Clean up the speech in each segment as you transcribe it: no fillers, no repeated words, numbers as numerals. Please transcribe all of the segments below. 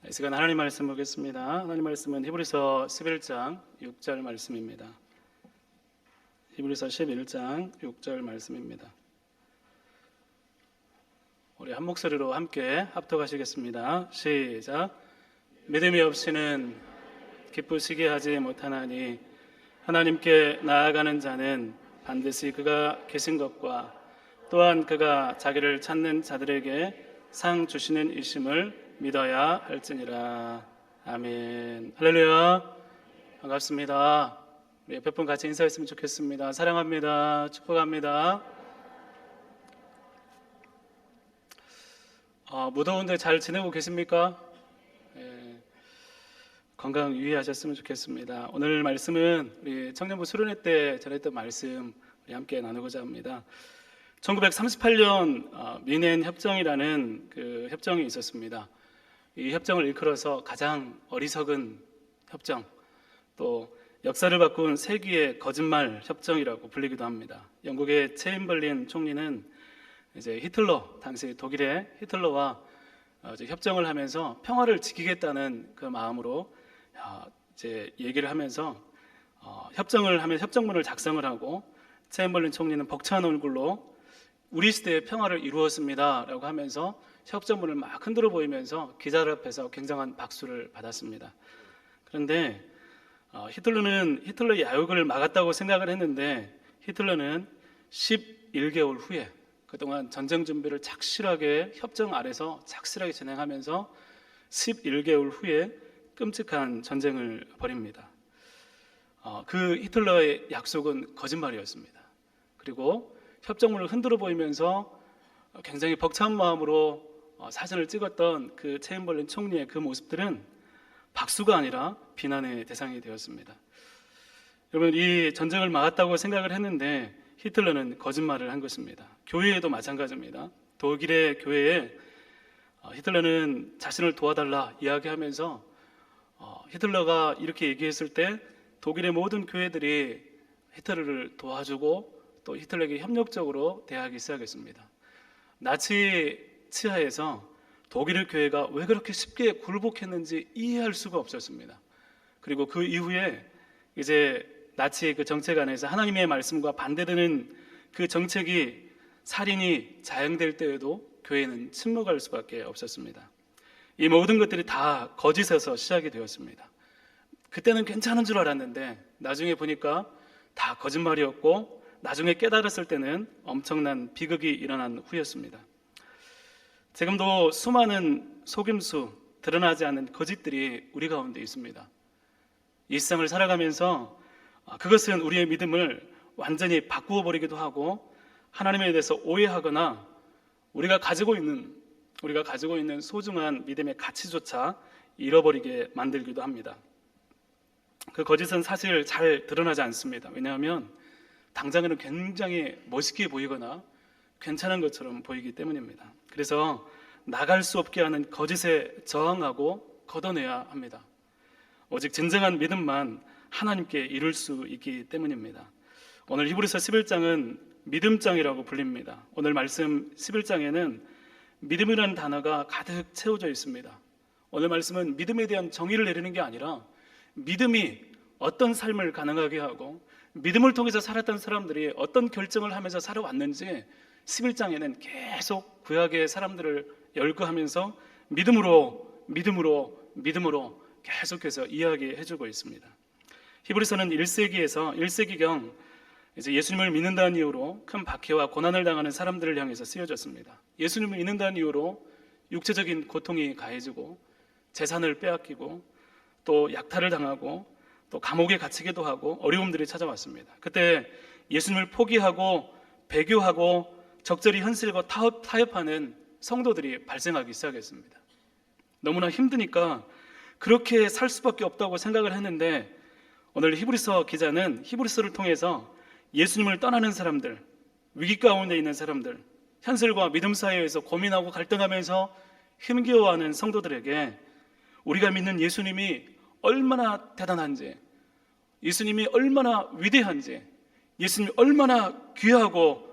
이 시간 하나님 말씀 보겠습니다. 하나님 말씀은 히브리서 11장 6절 말씀입니다. 히브리서 11장 6절 말씀입니다. 우리 한 목소리로 함께 합독하시겠습니다. 시작. 믿음이 없이는 기쁘시게 하지 못하나니 하나님께 나아가는 자는 반드시 그가 계신 것과 또한 그가 자기를 찾는 자들에게 상 주시는 이심을 믿어야 할지니라. 아멘. 할렐루야. 반갑습니다. 우리 옆에 분 같이 인사했으면 좋겠습니다. 사랑합니다. 축복합니다. 무더운데 잘 지내고 계십니까? 건강 유의하셨으면 좋겠습니다. 오늘 말씀은 우리 청년부 수련회 때 전했던 말씀 우리 함께 나누고자 합니다. 1938년 미넨 협정이라는 그 협정이 있었습니다. 이 협정을 일컬어서 가장 어리석은 협정, 또 역사를 바꾼 세기의 거짓말 협정이라고 불리기도 합니다. 영국의 체인벌린 총리는 이제 히틀러, 당시 독일의 히틀러와 협정을 하면서 평화를 지키겠다는 그 마음으로 이제 얘기를 하면서 협정을 하면 협정문을 작성을 하고, 체인벌린 총리는 벅찬 얼굴로 우리 시대의 평화를 이루었습니다 라고 하면서 협정문을 막 흔들어 보이면서 기자들 앞에서 굉장한 박수를 받았습니다. 그런데 히틀러는 히틀러의 야욕을 막았다고 생각을 했는데, 히틀러는 11개월 후에 그동안 전쟁 준비를 착실하게 협정 아래서 착실하게 진행하면서 11개월 후에 끔찍한 전쟁을 벌입니다. 그 히틀러의 약속은 거짓말이었습니다. 그리고 협정문을 흔들어 보이면서 굉장히 벅찬 마음으로 사진을 찍었던 그 체인벌린 총리의 그 모습들은 박수가 아니라 비난의 대상이 되었습니다. 여러분, 이 전쟁을 막았다고 생각을 했는데 히틀러는 거짓말을 한 것입니다. 교회에도 마찬가지입니다. 독일의 교회에 히틀러는 자신을 도와달라 이야기하면서 히틀러가 이렇게 얘기했을 때 독일의 모든 교회들이 히틀러를 도와주고 또 히틀러에게 협력적으로 대하기 시작했습니다. 나치 치하에서 독일의 교회가 왜 그렇게 쉽게 굴복했는지 이해할 수가 없었습니다. 그리고 그 이후에 이제 나치의 그 정책 안에서 하나님의 말씀과 반대되는 그 정책이 살인이 자행될 때에도 교회는 침묵할 수밖에 없었습니다. 이 모든 것들이 다 거짓에서 시작이 되었습니다. 그때는 괜찮은 줄 알았는데 나중에 보니까 다 거짓말이었고, 나중에 깨달았을 때는 엄청난 비극이 일어난 후였습니다. 지금도 수많은 속임수, 드러나지 않은 거짓들이 우리 가운데 있습니다. 이 세상을 살아가면서 그것은 우리의 믿음을 완전히 바꾸어 버리기도 하고, 하나님에 대해서 오해하거나 우리가 가지고 있는 소중한 믿음의 가치조차 잃어버리게 만들기도 합니다. 그 거짓은 사실 잘 드러나지 않습니다. 왜냐하면 당장에는 굉장히 멋있게 보이거나 괜찮은 것처럼 보이기 때문입니다. 그래서 나갈 수 없게 하는 거짓에 저항하고 걷어내야 합니다. 오직 진정한 믿음만 하나님께 이룰 수 있기 때문입니다. 오늘 히브리서 11장은 믿음장이라고 불립니다. 오늘 말씀 11장에는 믿음이라는 단어가 가득 채워져 있습니다. 오늘 말씀은 믿음에 대한 정의를 내리는 게 아니라 믿음이 어떤 삶을 가능하게 하고 믿음을 통해서 살았던 사람들이 어떤 결정을 하면서 살아왔는지 11장에는 계속 구약의 사람들을 열거하면서 믿음으로 계속해서 이야기해주고 있습니다. 히브리서는 1세기경 이제 예수님을 믿는다는 이유로 큰 박해와 고난을 당하는 사람들을 향해서 쓰여졌습니다. 예수님을 믿는다는 이유로 육체적인 고통이 가해지고 재산을 빼앗기고 또 약탈을 당하고 또 감옥에 갇히기도 하고 어려움들이 찾아왔습니다. 그때 예수님을 포기하고 배교하고 적절히 현실과 타협하는 성도들이 발생하기 시작했습니다. 너무나 힘드니까 그렇게 살 수밖에 없다고 생각을 했는데, 오늘 히브리서 기자는 히브리서를 통해서 예수님을 떠나는 사람들, 위기 가운데 있는 사람들, 현실과 믿음 사이에서 고민하고 갈등하면서 힘겨워하는 성도들에게 우리가 믿는 예수님이 얼마나 대단한지, 예수님이 얼마나 위대한지, 예수님이 얼마나 귀하고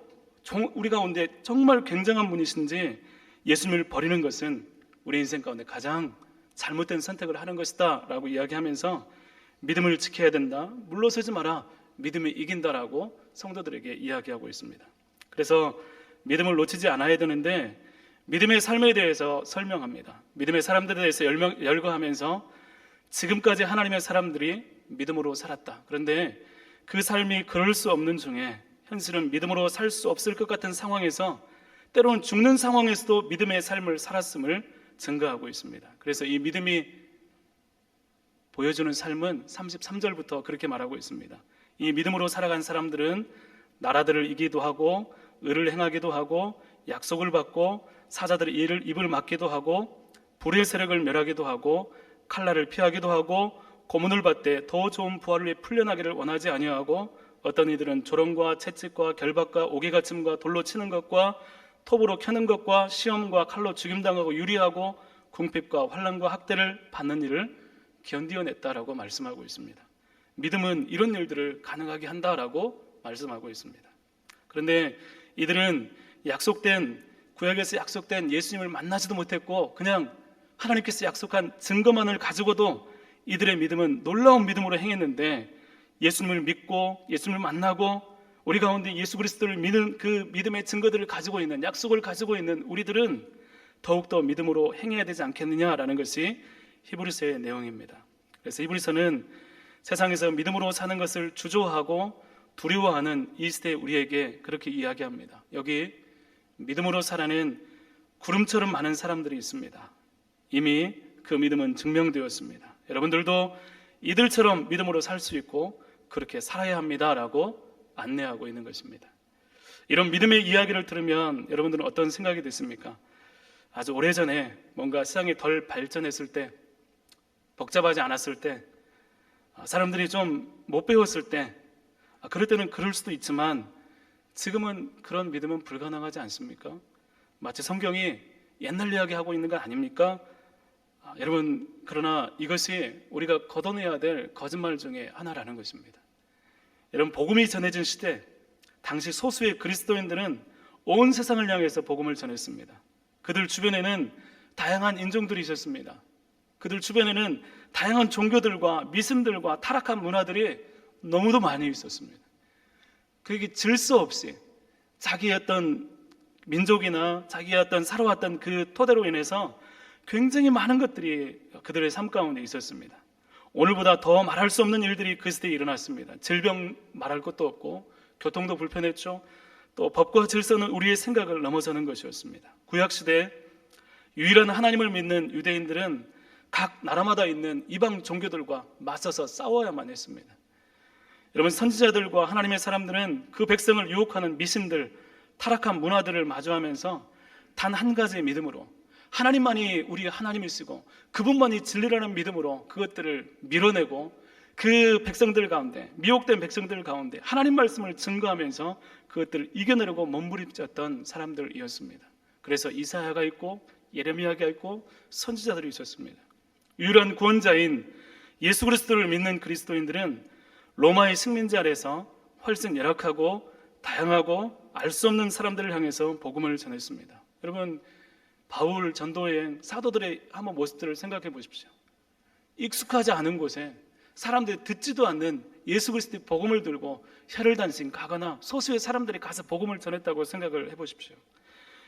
우리 가운데 정말 굉장한 분이신지, 예수님을 버리는 것은 우리 인생 가운데 가장 잘못된 선택을 하는 것이다 라고 이야기하면서 믿음을 지켜야 된다, 물러서지 마라, 믿음이 이긴다라고 성도들에게 이야기하고 있습니다. 그래서 믿음을 놓치지 않아야 되는데 믿음의 삶에 대해서 설명합니다. 믿음의 사람들에 대해서 열거하면서 지금까지 하나님의 사람들이 믿음으로 살았다. 그런데 그 삶이 그럴 수 없는 중에 현실은 믿음으로 살 수 없을 것 같은 상황에서 때로는 죽는 상황에서도 믿음의 삶을 살았음을 증거하고 있습니다. 그래서 이 믿음이 보여주는 삶은 33절부터 그렇게 말하고 있습니다. 이 믿음으로 살아간 사람들은 나라들을 이기도 하고 의를 행하기도 하고 약속을 받고 사자들의 입을 막기도 하고 불의 세력을 멸하기도 하고 칼날을 피하기도 하고 고문을 받되 더 좋은 부활을 위해 풀려나기를 원하지 아니하고 어떤 이들은 조롱과 채찍과 결박과 오개가침과 돌로 치는 것과 톱으로 켜는 것과 시험과 칼로 죽임당하고 유리하고 궁핍과 환난과 학대를 받는 일을 견디어냈다라고 말씀하고 있습니다. 믿음은 이런 일들을 가능하게 한다라고 말씀하고 있습니다. 그런데 이들은 구약에서 약속된 예수님을 만나지도 못했고 그냥 하나님께서 약속한 증거만을 가지고도 이들의 믿음은 놀라운 믿음으로 행했는데, 예수님을 믿고 예수님을 만나고 우리 가운데 예수 그리스도를 믿는 그 믿음의 증거들을 가지고 있는, 약속을 가지고 있는 우리들은 더욱더 믿음으로 행해야 되지 않겠느냐라는 것이 히브리서의 내용입니다. 그래서 히브리서는 세상에서 믿음으로 사는 것을 주저하고 두려워하는 이 시대의 우리에게 그렇게 이야기합니다. 여기 믿음으로 살아낸 구름처럼 많은 사람들이 있습니다. 이미 그 믿음은 증명되었습니다. 여러분들도 이들처럼 믿음으로 살 수 있고 그렇게 살아야 합니다라고 안내하고 있는 것입니다. 이런 믿음의 이야기를 들으면 여러분들은 어떤 생각이 드십니까? 아주 오래전에 뭔가 세상이 덜 발전했을 때, 복잡하지 않았을 때, 사람들이 좀 못 배웠을 때, 그럴 때는 그럴 수도 있지만 지금은 그런 믿음은 불가능하지 않습니까? 마치 성경이 옛날 이야기하고 있는 거 아닙니까? 여러분, 그러나 이것이 우리가 걷어내야 될 거짓말 중에 하나라는 것입니다. 여러분, 복음이 전해진 시대, 당시 소수의 그리스도인들은 온 세상을 향해서 복음을 전했습니다. 그들 주변에는 다양한 인종들이 있었습니다. 그들 주변에는 다양한 종교들과 미신들과 타락한 문화들이 너무도 많이 있었습니다. 그게 질서 없이 자기의 어떤 민족이나 자기의 어떤 살아왔던 그 토대로 인해서 굉장히 많은 것들이 그들의 삶 가운데 있었습니다. 오늘보다 더 말할 수 없는 일들이 그 시대에 일어났습니다. 질병 말할 것도 없고 교통도 불편했죠. 또 법과 질서는 우리의 생각을 넘어서는 것이었습니다. 구약시대 유일한 하나님을 믿는 유대인들은 각 나라마다 있는 이방 종교들과 맞서서 싸워야만 했습니다. 여러분, 선지자들과 하나님의 사람들은 그 백성을 유혹하는 미신들, 타락한 문화들을 마주하면서 단 한 가지의 믿음으로, 하나님만이 우리의 하나님이시고 그분만이 진리라는 믿음으로 그것들을 밀어내고 그 백성들 가운데, 미혹된 백성들 가운데 하나님 말씀을 증거하면서 그것들을 이겨내려고 몸부림쳤던 사람들이었습니다. 그래서 이사야가 있고 예레미야가 있고 선지자들이 있었습니다. 유일한 구원자인 예수 그리스도를 믿는 그리스도인들은 로마의 식민지 아래서 훨씬 열악하고 다양하고 알 수 없는 사람들을 향해서 복음을 전했습니다. 여러분, 바울 전도여행 사도들의 한번 모습들을 생각해 보십시오. 익숙하지 않은 곳에 사람들이 듣지도 않는 예수 그리스도의 복음을 들고 혈혈단신 가거나 소수의 사람들이 가서 복음을 전했다고 생각을 해보십시오.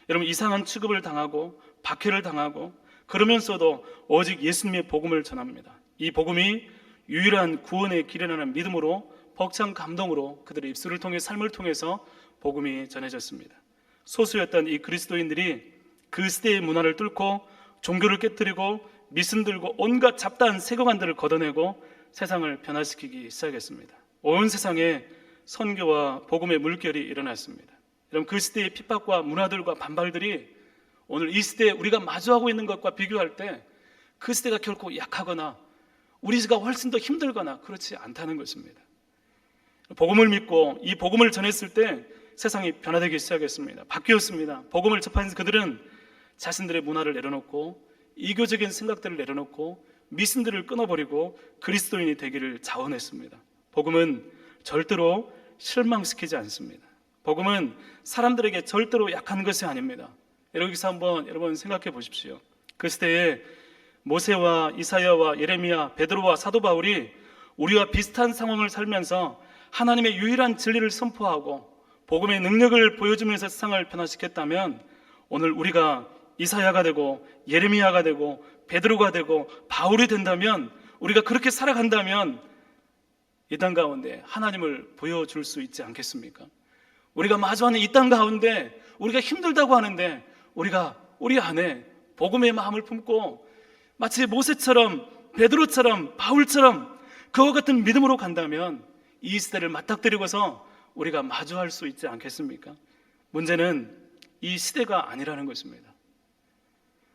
여러분, 이상한 취급을 당하고 박해를 당하고 그러면서도 오직 예수님의 복음을 전합니다. 이 복음이 유일한 구원의 길이라는 믿음으로, 벅찬 감동으로 그들의 입술을 통해 삶을 통해서 복음이 전해졌습니다. 소수였던 이 그리스도인들이 그 시대의 문화를 뚫고 종교를 깨뜨리고 미신들과 온갖 잡다한 세계관들을 걷어내고 세상을 변화시키기 시작했습니다. 온 세상에 선교와 복음의 물결이 일어났습니다. 여러분, 그 시대의 핍박과 문화들과 반발들이 오늘 이 시대에 우리가 마주하고 있는 것과 비교할 때 그 시대가 결코 약하거나 우리가 훨씬 더 힘들거나 그렇지 않다는 것입니다. 복음을 믿고 이 복음을 전했을 때 세상이 변화되기 시작했습니다. 바뀌었습니다. 복음을 접하면서 그들은 자신들의 문화를 내려놓고 이교적인 생각들을 내려놓고 미신들을 끊어버리고 그리스도인이 되기를 자원했습니다. 복음은 절대로 실망시키지 않습니다. 복음은 사람들에게 절대로 약한 것이 아닙니다. 여기서 한번 여러분 생각해 보십시오. 그 시대에 모세와 이사야와 예레미야, 베드로와 사도 바울이 우리와 비슷한 상황을 살면서 하나님의 유일한 진리를 선포하고 복음의 능력을 보여주면서 세상을 변화시켰다면 오늘 우리가 이사야가 되고 예레미야가 되고 베드로가 되고 바울이 된다면, 우리가 그렇게 살아간다면 이 땅 가운데 하나님을 보여줄 수 있지 않겠습니까? 우리가 마주하는 이 땅 가운데 우리가 힘들다고 하는데 우리가 우리 안에 복음의 마음을 품고 마치 모세처럼 베드로처럼 바울처럼 그와 같은 믿음으로 간다면 이 시대를 맞닥뜨리고서 우리가 마주할 수 있지 않겠습니까? 문제는 이 시대가 아니라는 것입니다.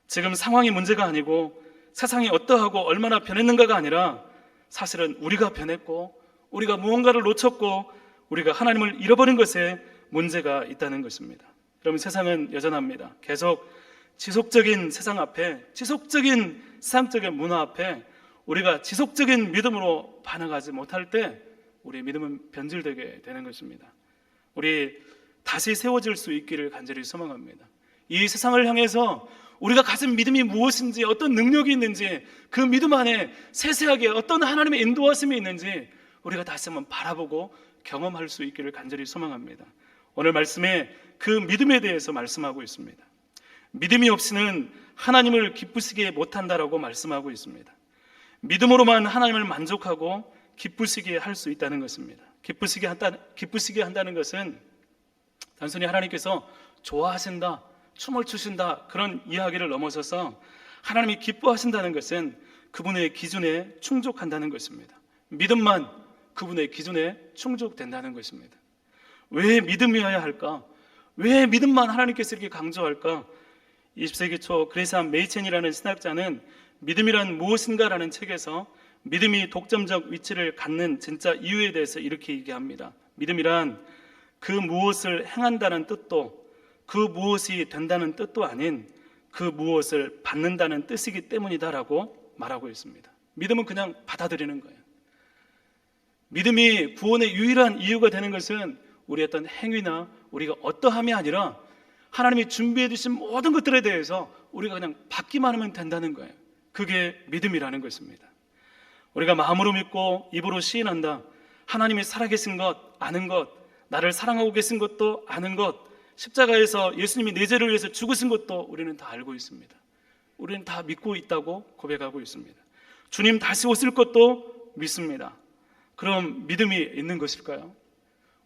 지금 상황이 문제가 아니고 세상이 어떠하고 얼마나 변했는가가 아니라 사실은 우리가 변했고 우리가 무언가를 놓쳤고 우리가 하나님을 잃어버린 것에 문제가 있다는 것입니다. 여러분, 세상은 여전합니다. 계속 지속적인 세상 앞에, 지속적인 세상적인 문화 앞에 우리가 지속적인 믿음으로 반응하지 못할 때 우리의 믿음은 변질되게 되는 것입니다. 우리 다시 세워질 수 있기를 간절히 소망합니다. 이 세상을 향해서 우리가 가진 믿음이 무엇인지, 어떤 능력이 있는지, 그 믿음 안에 세세하게 어떤 하나님의 인도하심이 있는지 우리가 다시 한번 바라보고 경험할 수 있기를 간절히 소망합니다. 오늘 말씀에 그 믿음에 대해서 말씀하고 있습니다. 믿음이 없이는 하나님을 기쁘시게 못한다라고 말씀하고 있습니다. 믿음으로만 하나님을 만족하고 기쁘시게 할 수 있다는 것입니다. 기쁘시게 한다는 것은 단순히 하나님께서 좋아하신다, 춤을 추신다 그런 이야기를 넘어서서 하나님이 기뻐하신다는 것은 그분의 기준에 충족한다는 것입니다. 믿음만 그분의 기준에 충족된다는 것입니다. 왜 믿음이어야 할까? 왜 믿음만 하나님께서 이렇게 강조할까? 20세기 초 그레삼 메이첸이라는 신학자는 믿음이란 무엇인가라는 책에서 믿음이 독점적 위치를 갖는 진짜 이유에 대해서 이렇게 얘기합니다. 믿음이란 그 무엇을 행한다는 뜻도, 그 무엇이 된다는 뜻도 아닌 그 무엇을 받는다는 뜻이기 때문이다라고 말하고 있습니다. 믿음은 그냥 받아들이는 거예요. 믿음이 구원의 유일한 이유가 되는 것은 우리의 어떤 행위나 우리가 어떠함이 아니라 하나님이 준비해 주신 모든 것들에 대해서 우리가 그냥 받기만 하면 된다는 거예요. 그게 믿음이라는 것입니다. 우리가 마음으로 믿고 입으로 시인한다. 하나님이 살아계신 것, 아는 것, 나를 사랑하고 계신 것도 아는 것, 십자가에서 예수님이 내 죄를 위해서 죽으신 것도 우리는 다 알고 있습니다. 우리는 다 믿고 있다고 고백하고 있습니다. 주님 다시 오실 것도 믿습니다. 그럼 믿음이 있는 것일까요?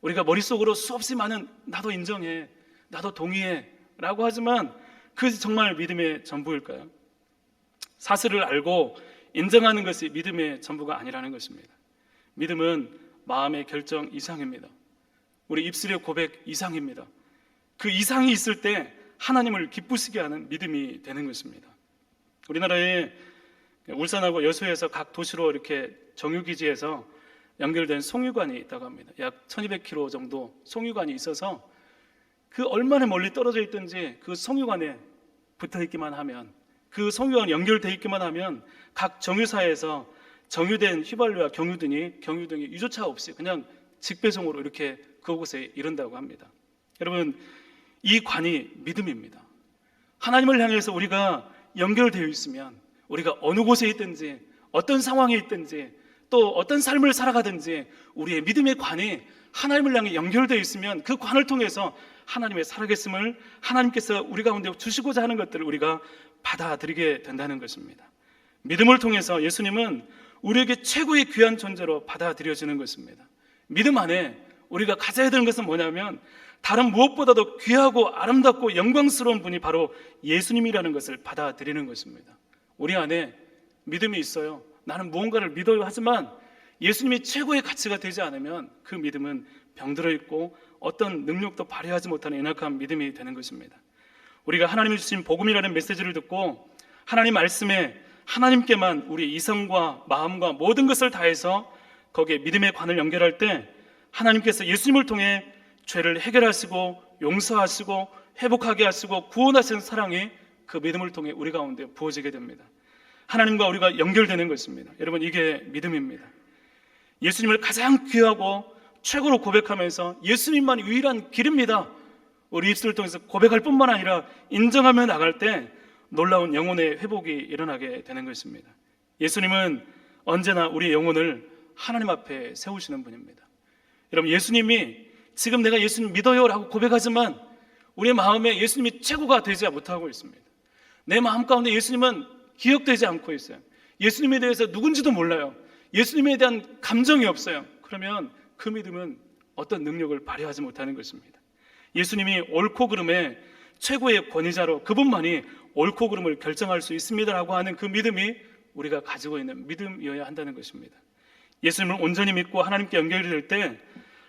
우리가 머릿속으로 수없이 많은 나도 인정해, 나도 동의해 라고 하지만 그것이 정말 믿음의 전부일까요? 사실을 알고 인정하는 것이 믿음의 전부가 아니라는 것입니다. 믿음은 마음의 결정 이상입니다. 우리 입술의 고백 이상입니다. 그 이상이 있을 때 하나님을 기쁘시게 하는 믿음이 되는 것입니다. 우리나라에 울산하고 여수에서 각 도시로 이렇게 정유기지에서 연결된 송유관이 있다고 합니다. 약 1200km 정도 송유관이 있어서 그 얼마나 멀리 떨어져 있든지 그 송유관에 붙어 있기만 하면, 그 송유관 연결되어 있기만 하면 각 정유사에서 정유된 휘발유와 경유등이 유조차 없이 그냥 직배송으로 이렇게 그곳에 이른다고 합니다. 여러분, 이 관이 믿음입니다. 하나님을 향해서 우리가 연결되어 있으면 우리가 어느 곳에 있든지 어떤 상황에 있든지 또 어떤 삶을 살아가든지 우리의 믿음의 관이 하나님을 향해 연결되어 있으면 그 관을 통해서 하나님의 살아계심을 하나님께서 우리 가운데 주시고자 하는 것들을 우리가 받아들이게 된다는 것입니다. 믿음을 통해서 예수님은 우리에게 최고의 귀한 존재로 받아들여지는 것입니다. 믿음 안에 우리가 가져야 되는 것은 뭐냐면 다른 무엇보다도 귀하고 아름답고 영광스러운 분이 바로 예수님이라는 것을 받아들이는 것입니다. 우리 안에 믿음이 있어요. 나는 무언가를 믿어요 하지만 예수님이 최고의 가치가 되지 않으면 그 믿음은 병들어 있고 어떤 능력도 발휘하지 못하는 연약한 믿음이 되는 것입니다. 우리가 하나님이 주신 복음이라는 메시지를 듣고 하나님 말씀에 하나님께만 우리 이성과 마음과 모든 것을 다해서 거기에 믿음의 관을 연결할 때 하나님께서 예수님을 통해 죄를 해결하시고 용서하시고 회복하게 하시고 구원하시는 사랑이 그 믿음을 통해 우리 가운데 부어지게 됩니다. 하나님과 우리가 연결되는 것입니다. 여러분, 이게 믿음입니다. 예수님을 가장 귀하고 최고로 고백하면서 예수님만 유일한 길입니다. 우리 입술을 통해서 고백할 뿐만 아니라 인정하며 나갈 때 놀라운 영혼의 회복이 일어나게 되는 것입니다. 예수님은 언제나 우리의 영혼을 하나님 앞에 세우시는 분입니다. 여러분, 예수님이 지금 내가 예수님 믿어요 라고 고백하지만 우리의 마음에 예수님이 최고가 되지 못하고 있습니다. 내 마음 가운데 예수님은 기억되지 않고 있어요. 예수님에 대해서 누군지도 몰라요. 예수님에 대한 감정이 없어요. 그러면 그 믿음은 어떤 능력을 발휘하지 못하는 것입니다. 예수님이 옳고 그름의 최고의 권위자로 그분만이 옳고 그름을 결정할 수 있습니다라고 하는 그 믿음이 우리가 가지고 있는 믿음이어야 한다는 것입니다. 예수님을 온전히 믿고 하나님께 연결이 될 때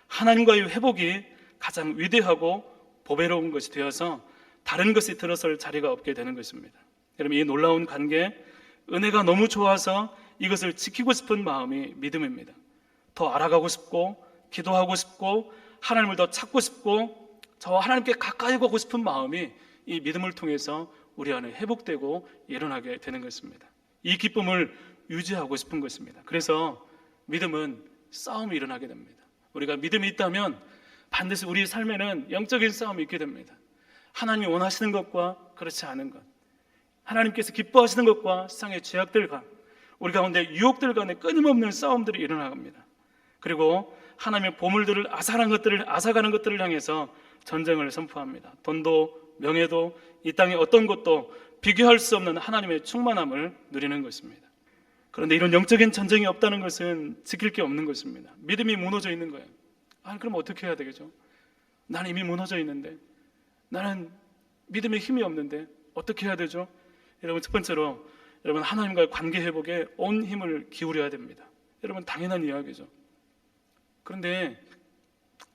하나님과의 회복이 가장 위대하고 보배로운 것이 되어서 다른 것이 들어설 자리가 없게 되는 것입니다. 여러분, 이 놀라운 관계, 은혜가 너무 좋아서 이것을 지키고 싶은 마음이 믿음입니다. 더 알아가고 싶고 기도하고 싶고 하나님을 더 찾고 싶고 저 하나님께 가까이 가고 싶은 마음이 이 믿음을 통해서 우리 안에 회복되고 일어나게 되는 것입니다. 이 기쁨을 유지하고 싶은 것입니다. 그래서 믿음은 싸움이 일어나게 됩니다. 우리가 믿음이 있다면 반드시 우리 삶에는 영적인 싸움이 있게 됩니다. 하나님이 원하시는 것과 그렇지 않은 것, 하나님께서 기뻐하시는 것과 세상의 죄악들과 우리 가운데 유혹들 간의 끊임없는 싸움들이 일어나갑니다. 그리고 하나님의 보물들을 앗아가는 것들을 향해서 전쟁을 선포합니다. 돈도 명예도 이 땅의 어떤 것도 비교할 수 없는 하나님의 충만함을 누리는 것입니다. 그런데 이런 영적인 전쟁이 없다는 것은 지킬 게 없는 것입니다. 믿음이 무너져 있는 거예요. 그럼 어떻게 해야 되겠죠? 나는 이미 무너져 있는데, 나는 믿음의 힘이 없는데 어떻게 해야 되죠? 여러분, 첫 번째로 여러분 하나님과의 관계 회복에 온 힘을 기울여야 됩니다. 여러분, 당연한 이야기죠. 그런데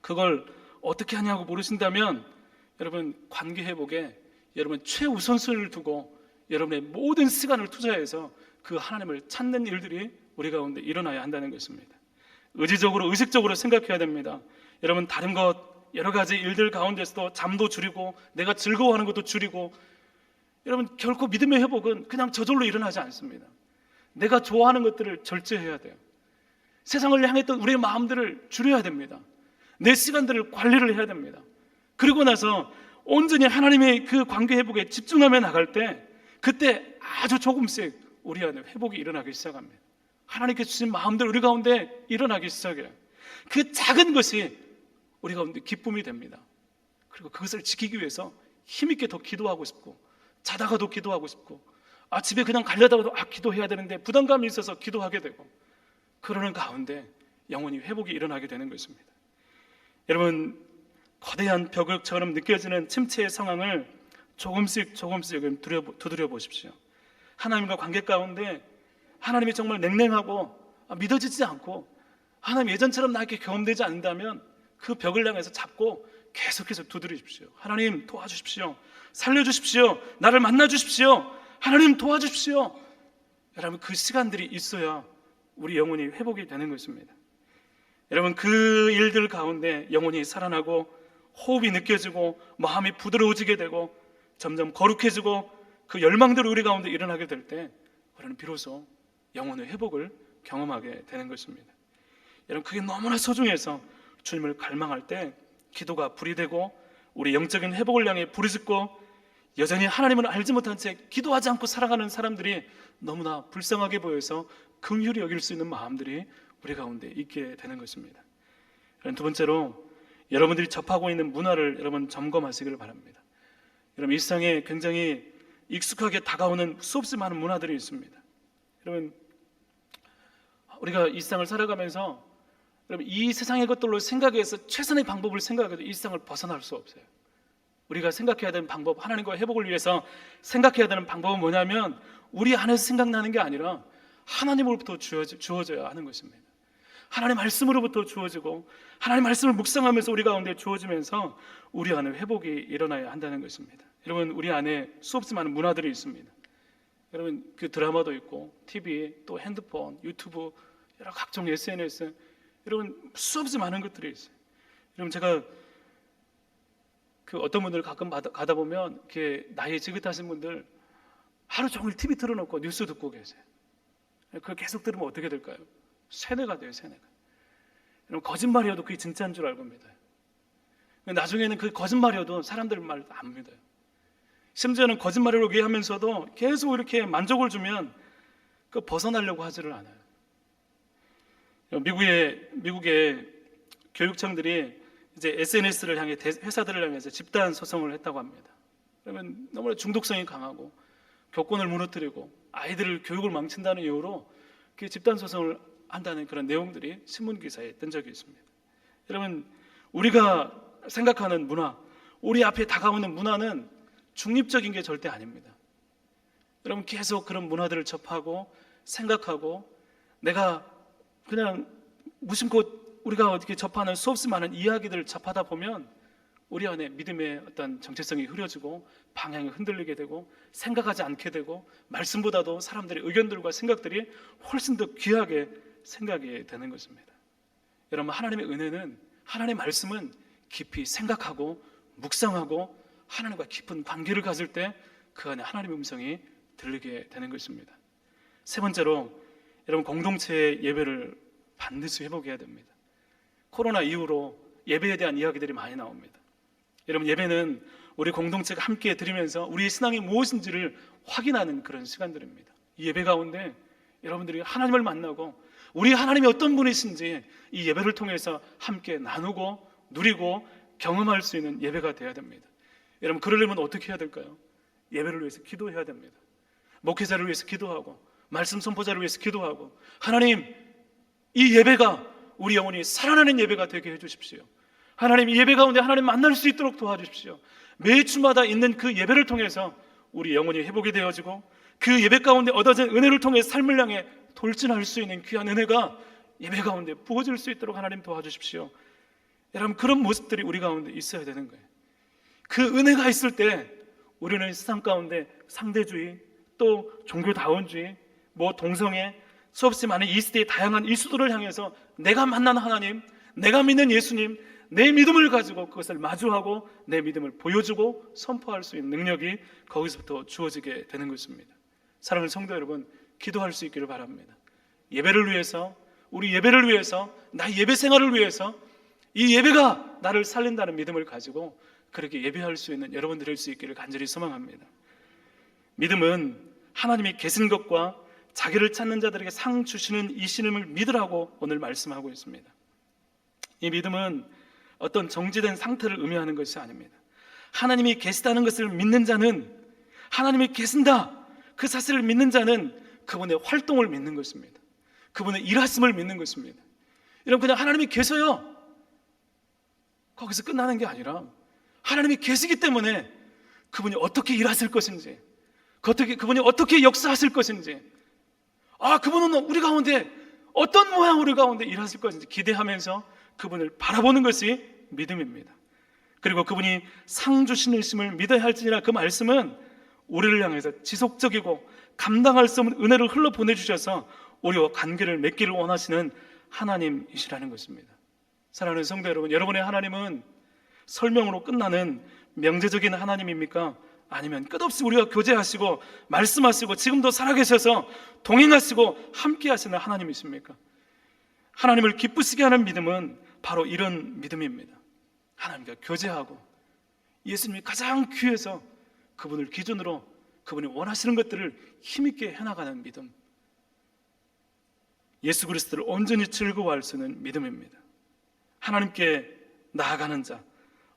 그걸 어떻게 하냐고 물으신다면 여러분, 관계 회복에 여러분 최우선순위를 두고 여러분의 모든 시간을 투자해서 그 하나님을 찾는 일들이 우리 가운데 일어나야 한다는 것입니다. 의지적으로 의식적으로 생각해야 됩니다. 여러분, 다른 것 여러 가지 일들 가운데서도 잠도 줄이고 내가 즐거워하는 것도 줄이고, 여러분 결코 믿음의 회복은 그냥 저절로 일어나지 않습니다. 내가 좋아하는 것들을 절제해야 돼요. 세상을 향했던 우리의 마음들을 줄여야 됩니다. 내 시간들을 관리를 해야 됩니다. 그리고 나서 온전히 하나님의 그 관계 회복에 집중하며 나갈 때 그때 아주 조금씩 우리 안에 회복이 일어나기 시작합니다. 하나님께 주신 마음들 우리 가운데 일어나기 시작해요. 그 작은 것이 우리 가운데 기쁨이 됩니다. 그리고 그것을 지키기 위해서 힘있게 더 기도하고 싶고, 자다가도 기도하고 싶고, 집에 그냥 가려다가도 기도해야 되는데 부담감이 있어서 기도하게 되고, 그러는 가운데 영혼이 회복이 일어나게 되는 것입니다. 여러분, 거대한 벽처럼 느껴지는 침체의 상황을 조금씩 두드려 보십시오. 하나님과 관계 가운데 하나님이 정말 냉랭하고 믿어지지 않고 하나님 예전처럼 나에게 경험되지 않는다면 그 벽을 향해서 잡고 계속해서 두드리십시오. 하나님 도와주십시오. 살려주십시오. 나를 만나주십시오. 하나님 도와주십시오. 여러분, 그 시간들이 있어야 우리 영혼이 회복이 되는 것입니다. 여러분, 그 일들 가운데 영혼이 살아나고 호흡이 느껴지고 마음이 부드러워지게 되고 점점 거룩해지고 그 열망들이 우리 가운데 일어나게 될 때 우리는 비로소 영혼의 회복을 경험하게 되는 것입니다. 여러분, 그게 너무나 소중해서 주님을 갈망할 때 기도가 불이 되고 우리 영적인 회복을 향해 부르짖고 여전히 하나님을 알지 못한 채 기도하지 않고 살아가는 사람들이 너무나 불쌍하게 보여서 긍휼히 여길 수 있는 마음들이 우리 가운데 있게 되는 것입니다. 두 번째로 여러분들이 접하고 있는 문화를 여러분 점검하시길 바랍니다. 여러분, 일상에 굉장히 익숙하게 다가오는 수없이 많은 문화들이 있습니다. 여러분, 우리가 일상을 살아가면서 여러분 이 세상의 것들로 생각해서 최선의 방법을 생각해도 일상을 벗어날 수 없어요. 우리가 생각해야 되는 방법, 하나님과 회복을 위해서 생각해야 되는 방법은 뭐냐면 우리 안에서 생각나는 게 아니라 하나님으로부터 주어져야 하는 것입니다. 하나님 말씀으로부터 주어지고 하나님 말씀을 묵상하면서 우리 가운데 주어지면서 우리 안에 회복이 일어나야 한다는 것입니다. 여러분, 우리 안에 수없이 많은 문화들이 있습니다. 여러분, 그 드라마도 있고 TV, 또 핸드폰, 유튜브, 여러 각종 SNS, 여러분 수없이 많은 것들이 있어요. 여러분, 제가 그 어떤 분들 가끔 가다 보면 이렇게 나이 지긋하신 분들 하루 종일 TV 틀어놓고 뉴스 듣고 계세요. 그걸 계속 들으면 어떻게 될까요? 세뇌가 돼요, 세뇌가. 여러분, 거짓말이어도 그게 진짜인 줄 알고 믿어요. 나중에는 그 거짓말이어도 사람들 말 안 믿어요. 심지어는 거짓말을 위하면서도 계속 이렇게 만족을 주면 그 벗어나려고 하지를 않아요. 미국의 교육청들이 이제 SNS를 향해 회사들을 향해서 집단 소송을 했다고 합니다. 그러면 너무나 중독성이 강하고 교권을 무너뜨리고 아이들을 교육을 망친다는 이유로 그 집단 소송을 한다는 그런 내용들이 신문 기사에 뜬 적이 있습니다. 여러분, 우리가 생각하는 문화, 우리 앞에 다가오는 문화는 중립적인 게 절대 아닙니다. 여러분, 계속 그런 문화들을 접하고 생각하고 내가 그냥 무심코 우리가 어떻게 접하는 수없이 많은 이야기들을 접하다 보면 우리 안에 믿음의 어떤 정체성이 흐려지고 방향이 흔들리게 되고 생각하지 않게 되고 말씀보다도 사람들의 의견들과 생각들이 훨씬 더 귀하게 생각이 되는 것입니다. 여러분, 하나님의 은혜는, 하나님의 말씀은 깊이 생각하고 묵상하고 하나님과 깊은 관계를 가질 때 그 안에 하나님의 음성이 들리게 되는 것입니다. 세 번째로, 여러분, 공동체의 예배를 반드시 회복해야 됩니다. 코로나 이후로 예배에 대한 이야기들이 많이 나옵니다. 여러분, 예배는 우리 공동체가 함께 드리면서 우리의 신앙이 무엇인지를 확인하는 그런 시간들입니다. 이 예배 가운데 여러분들이 하나님을 만나고 우리 하나님이 어떤 분이신지 이 예배를 통해서 함께 나누고 누리고 경험할 수 있는 예배가 되어야 됩니다. 여러분, 그러려면 어떻게 해야 될까요? 예배를 위해서 기도해야 됩니다. 목회자를 위해서 기도하고 말씀 선포자를 위해서 기도하고, 하나님, 이 예배가 우리 영혼이 살아나는 예배가 되게 해주십시오. 하나님, 이 예배 가운데 하나님 만날 수 있도록 도와주십시오. 매 주마다 있는 그 예배를 통해서 우리 영혼이 회복이 되어지고 그 예배 가운데 얻어진 은혜를 통해 삶을 향해 돌진할 수 있는 귀한 은혜가 예배 가운데 부어질 수 있도록 하나님 도와주십시오. 여러분, 그런 모습들이 우리 가운데 있어야 되는 거예요. 그 은혜가 있을 때 우리는 세상 가운데 상대주의, 또 종교다원주의, 동성애, 수없이 많은 이 시대의 다양한 이슈들을 향해서 내가 만난 하나님, 내가 믿는 예수님, 내 믿음을 가지고 그것을 마주하고 내 믿음을 보여주고 선포할 수 있는 능력이 거기서부터 주어지게 되는 것입니다. 사랑하는 성도 여러분, 기도할 수 있기를 바랍니다. 예배를 위해서, 우리 예배를 위해서, 나의 예배 생활을 위해서 이 예배가 나를 살린다는 믿음을 가지고 그렇게 예배할 수 있는 여러분들 될 수 있기를 간절히 소망합니다. 믿음은 하나님이 계신 것과 자기를 찾는 자들에게 상 주시는 이 신임을 믿으라고 오늘 말씀하고 있습니다. 이 믿음은 어떤 정지된 상태를 의미하는 것이 아닙니다. 하나님이 계시다는 것을 믿는 자는, 하나님이 계신다, 그 사실을 믿는 자는 그분의 활동을 믿는 것입니다. 그분의 일하심을 믿는 것입니다. 여러분, 그냥 하나님이 계셔요, 거기서 끝나는 게 아니라 하나님이 계시기 때문에 그분이 어떻게 일하실 것인지, 그분이 어떻게 역사하실 것인지, 그분은 우리 가운데 어떤 모양 우리 가운데 일하실 것인지 기대하면서 그분을 바라보는 것이 믿음입니다. 그리고 그분이 상 주시는 믿어야 할지니라, 그 말씀은 우리를 향해서 지속적이고 감당할 수 없는 은혜를 흘러 보내주셔서 우리와 관계를 맺기를 원하시는 하나님이시라는 것입니다. 사랑하는 성도 여러분, 여러분의 하나님은 설명으로 끝나는 명제적인 하나님입니까? 아니면 끝없이 우리가 교제하시고 말씀하시고 지금도 살아계셔서 동행하시고 함께 하시는 하나님이십니까? 하나님을 기쁘시게 하는 믿음은 바로 이런 믿음입니다. 하나님과 교제하고 예수님이 가장 귀해서 그분을 기준으로 그분이 원하시는 것들을 힘있게 해나가는 믿음, 예수 그리스도를 온전히 즐거워할 수 있는 믿음입니다. 하나님께 나아가는 자,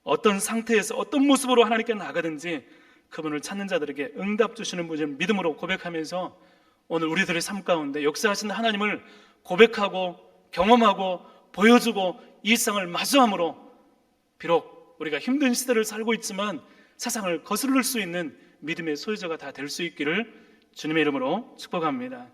어떤 상태에서 어떤 모습으로 하나님께 나아가든지 그분을 찾는 자들에게 응답 주시는 분을 믿음으로 고백하면서 오늘 우리들의 삶 가운데 역사하시는 하나님을 고백하고 경험하고 보여주고 이 세상을 마주함으로 비록 우리가 힘든 시대를 살고 있지만 세상을 거스를 수 있는 믿음의 소유자가 다 될 수 있기를 주님의 이름으로 축복합니다.